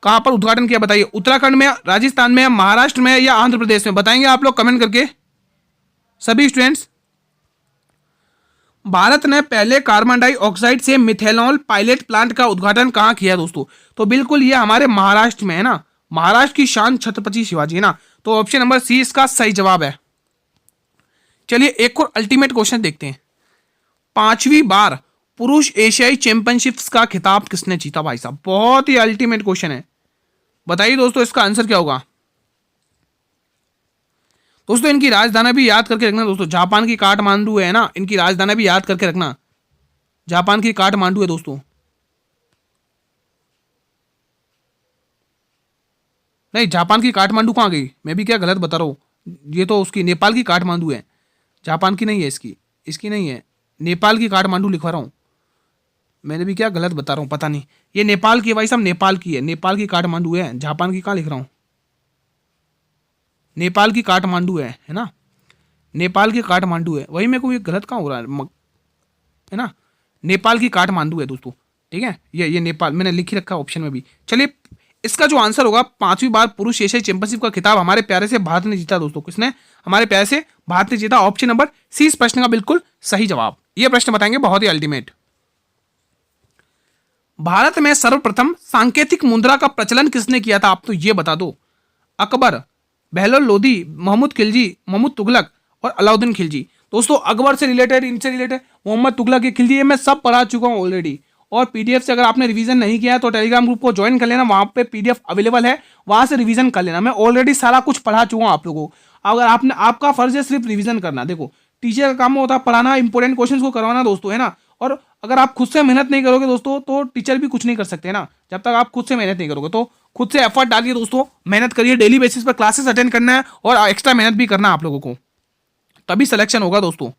कहां पर उद्घाटन किया? बताइए। उत्तराखंड में, राजस्थान में, महाराष्ट्र में या आंध्र प्रदेश में? बताएंगे आप लोग कमेंट करके सभी स्टूडेंट्स। भारत ने पहले कार्बन डाइऑक्साइड से मिथेनॉल पायलट प्लांट का उद्घाटन कहां किया दोस्तों? तो बिल्कुल ये हमारे महाराष्ट्र में है ना। महाराष्ट्र की शान छत्रपति शिवाजी, है ना। तो ऑप्शन नंबर सी इसका सही जवाब है। चलिए एक और अल्टीमेट क्वेश्चन देखते हैं। 5वीं बार पुरुष एशियाई चैंपियनशिप्स का खिताब किसने जीता? भाई साहब बहुत ही अल्टीमेट क्वेश्चन है, बताइए दोस्तों इसका आंसर क्या होगा। दोस्तों इनकी राजधानी भी याद करके रखना दोस्तों, जापान की काठमांडू है ना, इनकी राजधानी भी याद करके रखना, जापान की काठमांडू है दोस्तों। नहीं, जापान की काठमांडू कहां गई? मैं भी क्या गलत बता रहा हूं? ये तो उसकी नेपाल की काठमांडू है, जापान की नहीं है, इसकी नहीं है, नेपाल की काठमांडू लिखवा रहा हूं। मैंने भी क्या गलत बता रहा हूं, पता नहीं। ये नेपाल की है भाई साहब, नेपाल की है, नेपाल की काठमांडू है, जापान की कहां लिख रहा हूं? नेपाल की काठमांडू है ना, नेपाल की काठमांडू है। वही मेरे को ये गलत कहाँ हो रहा है ना, नेपाल की काठमांडू है दोस्तों, ठीक है। ये नेपाल मैंने लिख ही रखा ऑप्शन में भी। चलिए इसका जो आंसर होगा, 5वीं बार पुरुष एशियाई चैंपियनशिप का खिताब हमारे प्यारे से भारत ने जीता दोस्तों। किसने? हमारे प्यारे से भारत ने जीता। ऑप्शन नंबर सी इस प्रश्न का बिल्कुल सही जवाब। ये प्रश्न बताएंगे बहुत ही अल्टीमेट। भारत में सर्वप्रथम सांकेतिक मुद्रा का प्रचलन किसने किया था? आप तो ये बता दो। अकबर, बहलोल लोधी, मोहम्मद खिलजी, मोहम्मद तुगलक और अलाउद्दीन खिलजी। दोस्तों अकबर से रिलेटेड, इनसे रिलेटेड, मोहम्मद तुगलक, ये खिलजी, ये मैं सब पढ़ा चुका हूँ ऑलरेडी। और पीडीएफ से अगर आपने रिवीजन नहीं किया है तो टेलीग्राम ग्रुप को ज्वाइन कर लेना, वहां पे पीडीएफ अवेलेबल है, वहां से रिवीजन कर लेना। मैं ऑलरेडी सारा कुछ पढ़ा चुका हूँ आप लोगों को। अगर आपने, आपका फर्ज है सिर्फ रिवीजन करना। देखो टीचर का काम होता है पढ़ाना, इंपॉर्टेंट क्वेश्चन को करवाना दोस्तों, है ना। और अगर आप खुद से मेहनत नहीं करोगे दोस्तों तो टीचर भी कुछ नहीं कर सकते ना, जब तक आप खुद से मेहनत नहीं करोगे। तो खुद से एफर्ट डालिए दोस्तों, मेहनत करिए, डेली बेसिस पर क्लासेस अटेंड करना है और एक्स्ट्रा मेहनत भी करना है आप लोगों को, तभी सिलेक्शन होगा दोस्तों।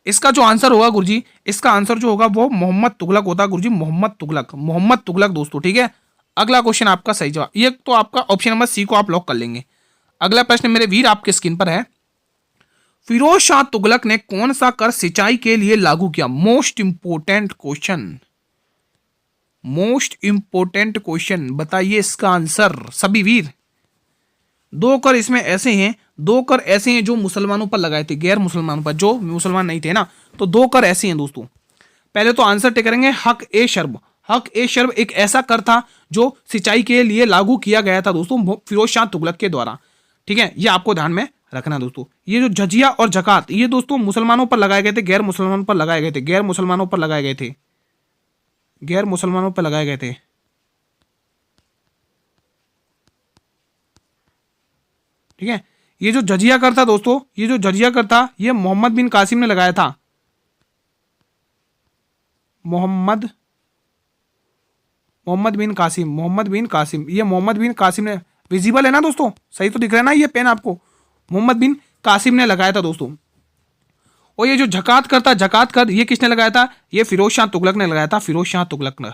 इसका जो आंसर होगा गुरुजी, इसका आंसर जो होगा वो मोहम्मद तुगलक होता है गुरुजी, मोहम्मद तुगलक, मोहम्मद तुगलक दोस्तों, ठीक है। अगला क्वेश्चन आपका सही जवाब, ये तो आपका ऑप्शन नंबर सी को आप लॉक कर लेंगे। अगला प्रश्न मेरे वीर आपके स्क्रीन पर है। फिरोज शाह तुगलक ने कौन सा कर सिंचाई के लिए लागू किया? Most important question, most important question, बताइए इसका आंसर सभी वीर। 2 कर इसमें ऐसे हैं, 2 कर ऐसे हैं जो मुसलमानों पर लगाए थे, गैर मुसलमानों पर, जो मुसलमान नहीं थे ना, तो 2 कर ऐसे हैं दोस्तों। पहले तो आंसर टे करेंगे हक ए शर्ब। हक ए शर्ब एक ऐसा कर था जो सिंचाई के लिए लागू किया गया था दोस्तों फिरोज शाह तुगलक के द्वारा, ठीक है। ये आपको ध्यान में रखना दोस्तों। ये जो जजिया और जकात, ये दोस्तों मुसलमानों पर लगाए गए थे, गैर मुसलमानों पर लगाए गए थे, गैर मुसलमानों पर लगाए गए थे, गैर मुसलमानों पर लगाए गए थे, ठीक है। ये जो जजिया कर था दोस्तों, ये जो जजिया कर था, ये मोहम्मद बिन कासिम ने लगाया था। मोहम्मद बिन कासिम, ये मोहम्मद बिन कासिम ने, विजिबल है ना दोस्तों, सही तो दिख रहा है ना ये पेन आपको, मोहम्मद बिन कासिम ने लगाया था दोस्तों। और ये जो जकात कर था, जकात कर, ये किसने लगाया था? ये फिरोज शाह तुगलक ने लगाया था, फिरोज शाह तुगलक ने,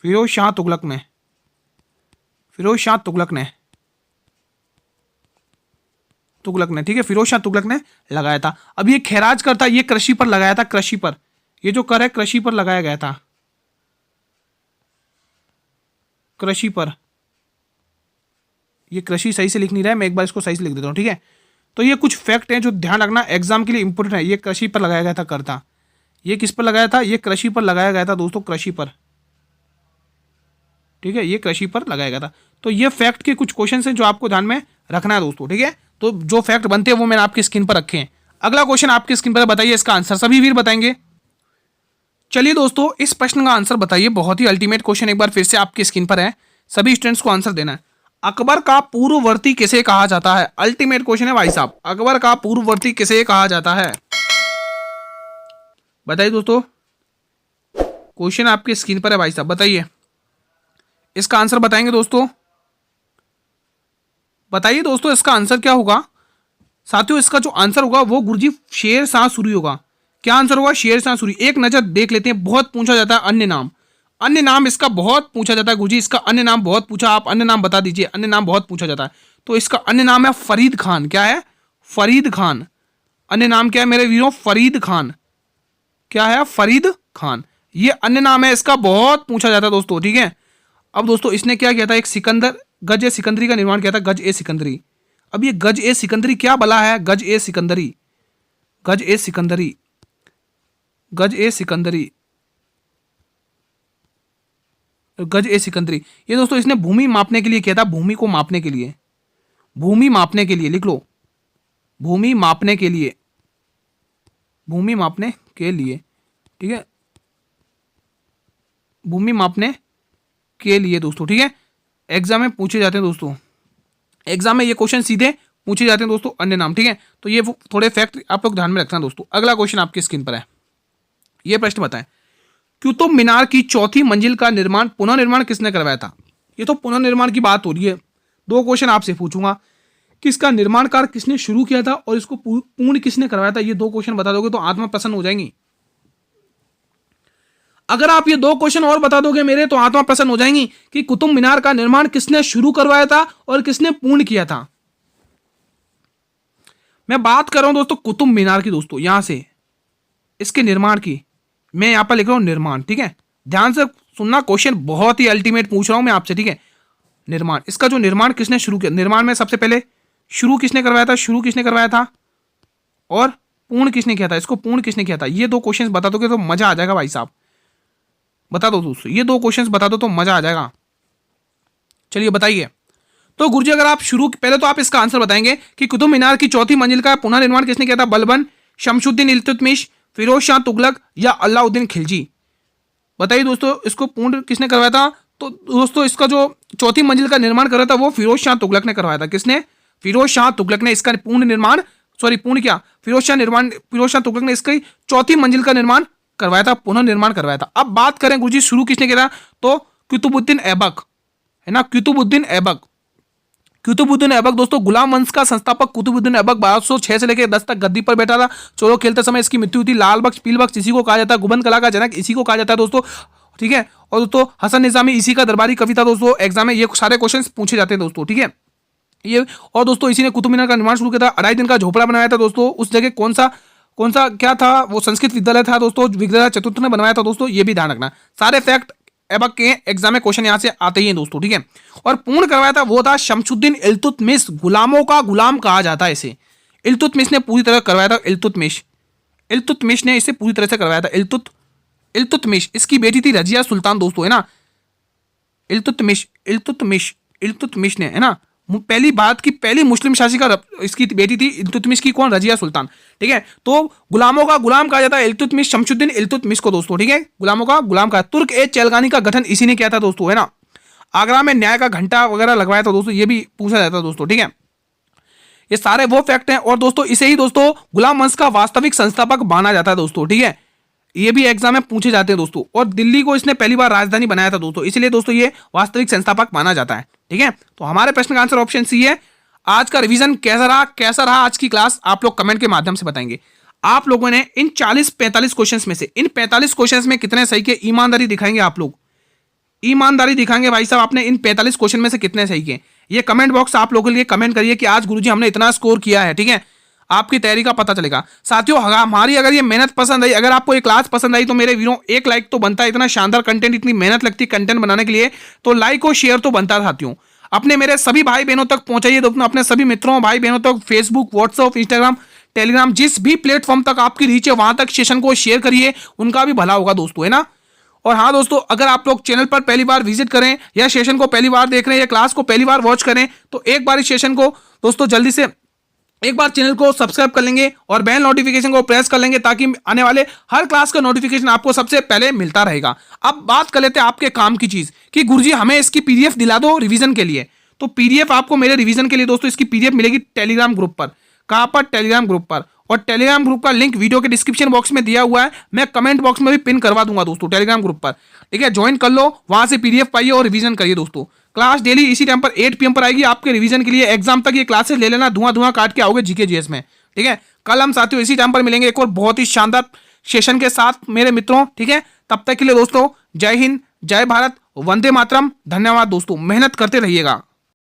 फिरोज शाह तुगलक ने, फिरोज शाह तुगलक ने, ठीक है, फिरोज शाह तुगलक ने लगाया था। अब ये खैराज कर था, ये कृषि पर लगाया था, कृषि पर, ये जो कर है कृषि पर लगाया गया था, कृषि पर। ये कृषि सही से लिख नहीं रहा है, मैं एक बार इसको सही से लिख देता हूं, ठीक है। तो ये कुछ फैक्ट हैं जो ध्यान रखना, एग्जाम के लिए इंपॉर्टेंट है। ये कृषि पर लगाया गया था कर था, ये किस पर लगाया था? ये कृषि पर लगाया गया था दोस्तों, कृषि पर, ठीक है, ये कृषि पर लगाया गया था। तो ये फैक्ट के कुछ क्वेश्चन हैं जो आपको ध्यान में रखना है दोस्तों, ठीक है। तो जो फैक्ट बनते हैं वो मैंने आपकी स्क्रीन पर रखे हैं। अगला क्वेश्चन आपकी स्क्रीन पर, बताइए इसका आंसर, सभी वीर बताएंगे। चलिए दोस्तों, इस प्रश्न का आंसर बताइए, बहुत ही अल्टीमेट क्वेश्चन एक बार फिर से आपकी स्क्रीन पर है, सभी स्टूडेंट्स को आंसर देना है। अकबर का पूर्ववर्ती किसे कहा जाता है? अल्टीमेट क्वेश्चन है भाई साहब, अकबर का पूर्ववर्ती किसे कहा जाता है? बताइए दोस्तों, क्वेश्चन आपकी स्क्रीन पर है भाई साहब, बताइए इसका आंसर, बताएंगे दोस्तों, बताइए दोस्तों इसका आंसर क्या होगा। साथियों, इसका जो आंसर होगा वो गुरुजी शेर शाह सूरी होगा। क्या आंसर होगा? शेर शाह सूरी। एक नजर देख लेते हैं, बहुत पूछा जाता है अन्य नाम, अन्य नाम इसका बहुत पूछा जाता है गुरुजी, इसका अन्य नाम बहुत पूछा, आप अन्य नाम बता दीजिए, अन्य नाम बहुत पूछा जाता है। तो इसका अन्य नाम है फरीद खान। क्या है? फरीद खान। अन्य नाम क्या है मेरे वीरों? फरीद खान। क्या है? फरीद खान। ये अन्य नाम है इसका, बहुत पूछा जाता है दोस्तों, ठीक है। अब दोस्तों इसने क्या किया था? एक सिकंदर, गज ए सिकंदरी का निर्माण किया था, गज ए सिकंदरी। अब ये गज ए सिकंदरी क्या बला है? गज ए सिकंदरी, गज ए सिकंदरी, गज ए सिकंदरी, गज ए सिकंदरी। ये दोस्तों इसने भूमि मापने के लिए किया था, भूमि को मापने के लिए, भूमि मापने के लिए, लिख लो, भूमि मापने के लिए, भूमि मापने के लिए, ठीक है, भूमि मापने के लिए दोस्तों, ठीक है। एग्जाम में पूछे जाते हैं दोस्तों, एग्जाम में ये क्वेश्चन सीधे पूछे जाते हैं दोस्तों, अन्य नाम, ठीक है। तो ये थोड़े फैक्ट आप लोग ध्यान में रखना दोस्तों। अगला क्वेश्चन आपकी स्क्रीन पर है, ये प्रश्न बताएं, कुतुब मीनार की चौथी मंजिल का निर्माण, पुनर्निर्माण किसने करवाया था? ये तो पुनर्निर्माण की बात हो रही है। दो क्वेश्चन आपसे पूछूंगा कि इसका निर्माण कार्य किसने शुरू किया था और इसको पूर्ण किसने करवाया था। ये दो क्वेश्चन बता दोगे तो आत्मा प्रसन्न हो जाएंगी। अगर आप ये दो क्वेश्चन और बता दोगे मेरे तो आत्मा प्रसन्न हो जाएंगी कि कुतुब मीनार का निर्माण किसने शुरू करवाया था और किसने पूर्ण किया था। मैं बात कर रहा हूं दोस्तों कुतुब मीनार की दोस्तों, यहां से इसके निर्माण की मैं यहां पर लिख रहा हूं निर्माण, ठीक है। ध्यान से सुनना, क्वेश्चन बहुत ही अल्टीमेट पूछ रहा हूं मैं आपसे, ठीक है। निर्माण, इसका जो निर्माण किसने शुरू किया, निर्माण में सबसे पहले शुरू किसने करवाया था, शुरू किसने करवाया था और पूर्ण किसने किया था, इसको पूर्ण किसने किया था। ये दो क्वेश्चन बता दोगे तो मजा आ जाएगा भाई साहब, बता दो दोस्तों, ये दो क्वेश्चंस बता दो तो मजा आ जाएगा। चलिए बताइए। तो गुरुजी अगर आप शुरू, पहले तो आप इसका आंसर बताएंगे कि कुतुब मीनार की चौथी मंजिल का पुनर्निर्माण किसने किया था? बलबन, शमशुद्दीन इल्तुतमिश, फिरोज शाह तुगलक या अलाउद्दीन खिलजी। बताइए दोस्तों, इसको पूर्ण किसने करवाया था? तो दोस्तों इसका जो चौथी मंजिल का निर्माण कर रहा था वो फिरोज शाह तुगलक ने करवाया था। किसने? फिरोज शाह तुगलक ने इसका पूर्ण निर्माण, सॉरी पूर्ण क्या, फिरोज शाह तुगलक ने इसकी चौथी मंजिल का निर्माण करवाया था, पुनर्निर्माण करवाया था। अब बात करें गुरुजी शुरू किसने किया था, तो कुतुबुद्दीन ऐबक, है ना, कुतुबुद्दीन ऐबक। कुतुबुद्दीन ऐबक दोस्तों गुलाम वंश का संस्थापक कुतुबुद्दीन ऐबक 1206 से लेकर 10 तक गद्दी पर बैठा था। चोरों खेलते समय इसकी मृत्यु हुई थी। लाल बख्श, पील बख्श इसी को कहा जाता है। गुबंद कला का जनक इसी को कहा जाता है दोस्तों, ठीक है। और दोस्तों हसन निजामी इसी का दरबारी कवि था दोस्तों। एग्जाम में ये सारे क्वेश्चन पूछे जाते हैं दोस्तों, ठीक है। ये और दोस्तों इसी ने कुतुब मीनार का निर्माण शुरू किया था। 2.5 दिन का झोपड़ा बनाया था दोस्तों। उस जगह कौन सा क्या था, वो संस्कृत विद्यालय था दोस्तों, विद्यालय चतुर्थ ने बनवाया था दोस्तों। ये भी ध्यान रखना, सारे फैक्ट ऐबक के एग्जाम में क्वेश्चन यहां से आते ही हैं दोस्तों, ठीक है। और पूर्ण करवाया था वो था शमशुद्दीन इल्तुतमिश, गुलामों का गुलाम कहा जाता है इसे। इल्तुतमिश ने पूरी तरह करवाया था, इल्तुतमिश ने इसे पूरी तरह से करवाया था। इल्तुतमिश, इसकी बेटी थी रजिया सुल्तान दोस्तों, है ना। इल्तुतमिश ने, है ना, पहली बात की पहली मुस्लिम शासिका इसकी बेटी थी इल्तुतमिश की, कौन? रजिया सुल्तान, ठीक है। तो गुलामों का गुलाम कहा जाता है इल्तुतमिश, शमशुद्दीन इल्तुतमिश को दोस्तों, ठीक है। गुलामों का गुलाम कहा। तुर्क ए चैलगानी का गठन इसी ने किया था दोस्तों, है ना। आगरा में न्याय का घंटा वगैरह लगवाया था दोस्तों, ये भी पूछा जाता है दोस्तों, ठीक है। ये सारे वो फैक्ट हैं। और दोस्तों इसे ही दोस्तों गुलाम वंश का वास्तविक संस्थापक माना जाता है दोस्तों, ठीक है। ये भी एग्जाम में पूछे जाते हैं दोस्तों। और दिल्ली को इसने पहली बार राजधानी बनाया था दोस्तों, इसलिए दोस्तों ये वास्तविक संस्थापक माना जाता है, ठीक है। तो हमारे प्रश्न का आंसर ऑप्शन सी है। आज का रिवीजन कैसा रहा आज की क्लास, आप लोग कमेंट के माध्यम से बताएंगे। आप लोगों ने इन 40-45 क्वेश्चंस में से इन 45 क्वेश्चंस में कितने सही किए, ईमानदारी दिखाएंगे आप लोग, ईमानदारी दिखाएंगे भाई साहब। आपने इन 45 क्वेश्चन में से कितने सही किए, ये कमेंट बॉक्स आप लोगों के लिए कमेंट करिए कि आज गुरुजी हमने इतना स्कोर किया है, ठीक है। आपकी तैयारी का पता चलेगा। साथियों हमारी अगर ये मेहनत पसंद आई, अगर आपको ये क्लास पसंद आई तो मेरे वीरों एक लाइक तो बनता है। इतना शानदार कंटेंट, इतनी मेहनत लगती है कंटेंट बनाने के लिए, तो लाइक और शेयर तो बनता है साथियों। अपने मेरे सभी भाई बहनों तक पहुंचाइए दोस्तों, अपने सभी मित्रों भाई बहनों तक, फेसबुक, व्हाट्सएप, इंस्टाग्राम, टेलीग्राम, जिस भी प्लेटफॉर्म तक आपकी रीच है वहां तक सेशन को शेयर करिए, उनका भी भला होगा दोस्तों, है ना। और हाँ दोस्तों, अगर आप लोग चैनल पर पहली बार विजिट करें या सेशन को पहली बार देख रहे हैं या क्लास को पहली बार वॉच करें, तो एक बार इस सेशन को दोस्तों जल्दी से एक बार चैनल को सब्सक्राइब कर लेंगे और बेल नोटिफिकेशन को प्रेस कर लेंगे, ताकि आने वाले हर क्लास का नोटिफिकेशन आपको सबसे पहले मिलता रहेगा। अब बात कर लेते हैं आपके काम की चीज कि गुरुजी हमें इसकी पीडीएफ दिला दो रिवीजन के लिए। तो पीडीएफ आपको मेरे रिवीजन के लिए दोस्तों इसकी पीडीएफ मिलेगी टेलीग्राम ग्रुप पर। कहां पर? टेलीग्राम ग्रुप पर। और टेलीग्राम ग्रुप का लिंक वीडियो के डिस्क्रिप्शन बॉक्स में दिया हुआ है, मैं कमेंट बॉक्स में भी पिन करवा दूंगा दोस्तों टेलीग्राम ग्रुप पर। ठीक है, ज्वाइन कर लो, वहां से पीडीएफ पाइए और रिवीजन करिए दोस्तों। क्लास डेली इसी टाइम पर 8 PM पर आएगी आपके रिवीजन के लिए। एग्जाम तक ये क्लासेस ले लेना, धुआं धुआं काट के आओगे जीके जीएस में। ठीक है, कल हम साथियों इसी टाइम पर मिलेंगे एक और बहुत ही शानदार सेशन के साथ मेरे मित्रों। ठीक है, तब तक के लिए दोस्तों जय हिंद, जय भारत, वंदे मातरम। धन्यवाद दोस्तों, मेहनत करते रहिएगा।